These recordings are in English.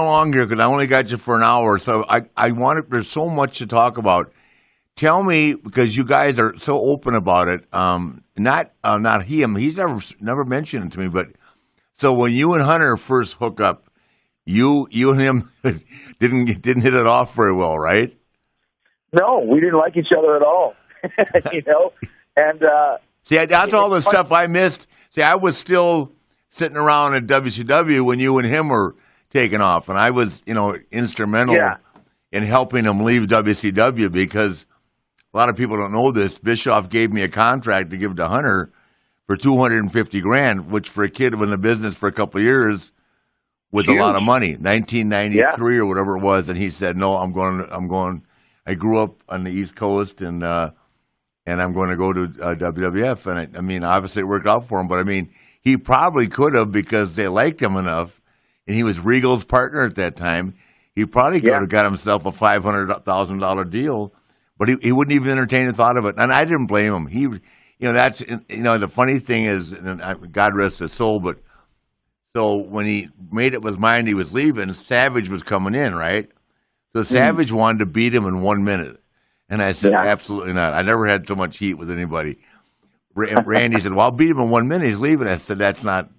longer because I only got you for an hour. So I wanted, there's so much to talk about. Tell me, because you guys are so open about it. Not him. He's never mentioned it to me. But so when you and Hunter first hook up, you and him didn't hit it off very well, right? No, we didn't like each other at all. And see, that's all the stuff I missed. See, I was still sitting around at WCW when you and him were taking off, and I was, instrumental in helping him leave WCW because a lot of people don't know this. Bischoff gave me a contract to give to Hunter for $250,000, which for a kid in the business for a couple of years was a lot of money. 1993 or whatever it was, and he said, "No, I'm going. I grew up on the East Coast, and I'm going to go to WWF." And I mean, obviously it worked out for him, but I mean, he probably could have because they liked him enough, and he was Regal's partner at that time. He probably could have got himself a $500,000 deal. But he wouldn't even entertain the thought of it, and I didn't blame him. That's the funny thing is, and God rest his soul. But so when he made it his mind he was leaving, Savage was coming in, right? So Savage wanted to beat him in 1 minute, and I said, absolutely not. I never had so much heat with anybody. Randy said, "Well, I'll beat him in 1 minute. He's leaving." I said, "That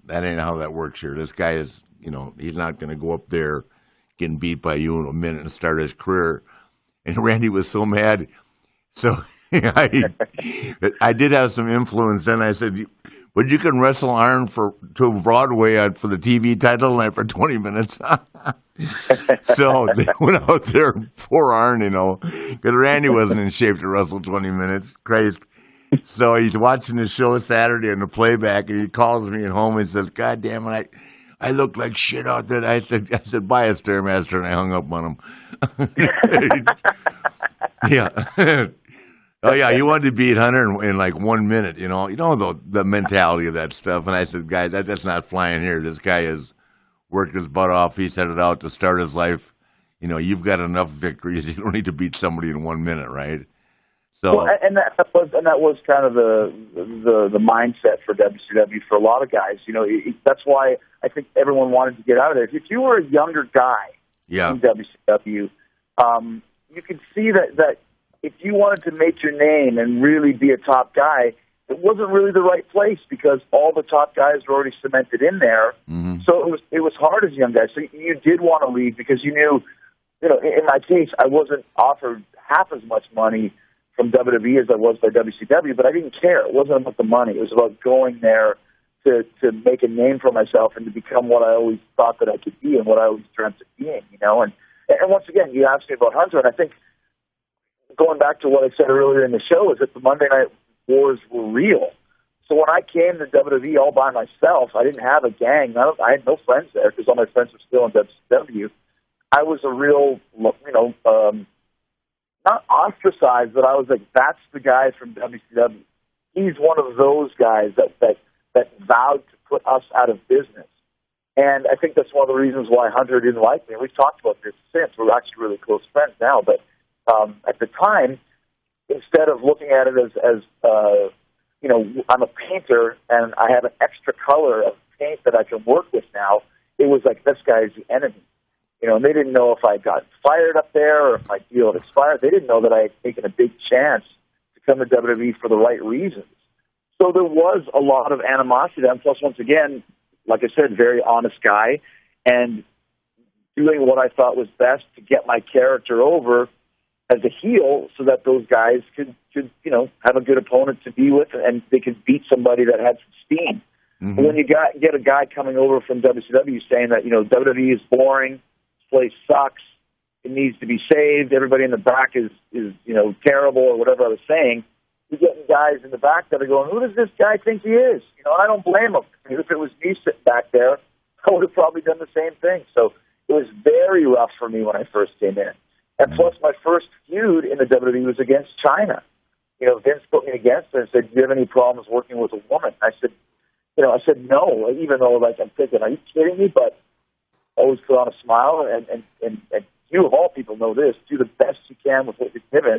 ain't how that works here. This guy is, he's not going to go up there getting beat by you in a minute and start his career." And Randy was so mad. So I did have some influence. Then I said, "But you can wrestle Arn to Broadway for the TV title tonight for 20 minutes." So they went out there for Arn, because Randy wasn't in shape to wrestle 20 minutes. Christ. So he's watching the show Saturday on the playback, and he calls me at home and says, "God damn it, I look like shit out there." I said, "Buy a Stairmaster," and I hung up on him. Yeah. Oh yeah, he wanted to beat Hunter in like 1 minute. The mentality of that stuff. And I said, "Guys, that's not flying here. This guy has worked his butt off. He's headed out to start his life. You've got enough victories. You don't need to beat somebody in 1 minute, right?" So, and that was kind of the mindset for WCW for a lot of guys. That's why I think everyone wanted to get out of there. If you were a younger guy in WCW, you could see that if you wanted to make your name and really be a top guy, it wasn't really the right place because all the top guys were already cemented in there. Mm-hmm. So it was hard as a young guy. So you did want to leave because you knew, in my case, I wasn't offered half as much money from WWE as I was by WCW, but I didn't care. It wasn't about the money. It was about going there to make a name for myself and to become what I always thought that I could be and what I always dreamt of being, And once again, you asked me about Hunter, and I think going back to what I said earlier in the show is that the Monday Night Wars were real. So when I came to WWE all by myself, I didn't have a gang. I had no friends there because all my friends were still in WCW. I was a real, not ostracized, but I was like, that's the guy from WCW. He's one of those guys that vowed to put us out of business. And I think that's one of the reasons why Hunter didn't like me. We've talked about this since. We're actually really close friends now. But at the time, instead of looking at it as I'm a painter and I have an extra color of paint that I can work with now, it was like, this guy is the enemy. And they didn't know if I got fired up there or if my deal had expired. They didn't know that I had taken a big chance to come to WWE for the right reasons. So there was a lot of animosity. And plus, once again, like I said, very honest guy, and doing what I thought was best to get my character over as a heel so that those guys could have a good opponent to be with and they could beat somebody that had some steam. Mm-hmm. But when you get a guy coming over from WCW saying that, WWE is boring, this place sucks, it needs to be saved, everybody in the back is terrible or whatever I was saying, you're getting guys in the back that are going, who does this guy think he is? And I don't blame him. If it was me sitting back there, I would have probably done the same thing. So it was very rough for me when I first came in. And plus, my first feud in the WWE was against China. Vince put me against her and said, "Do you have any problems working with a woman?" I said no, even though I'm thinking, are you kidding me? But always put on a smile, and you of all people know this, do the best you can with what you're given,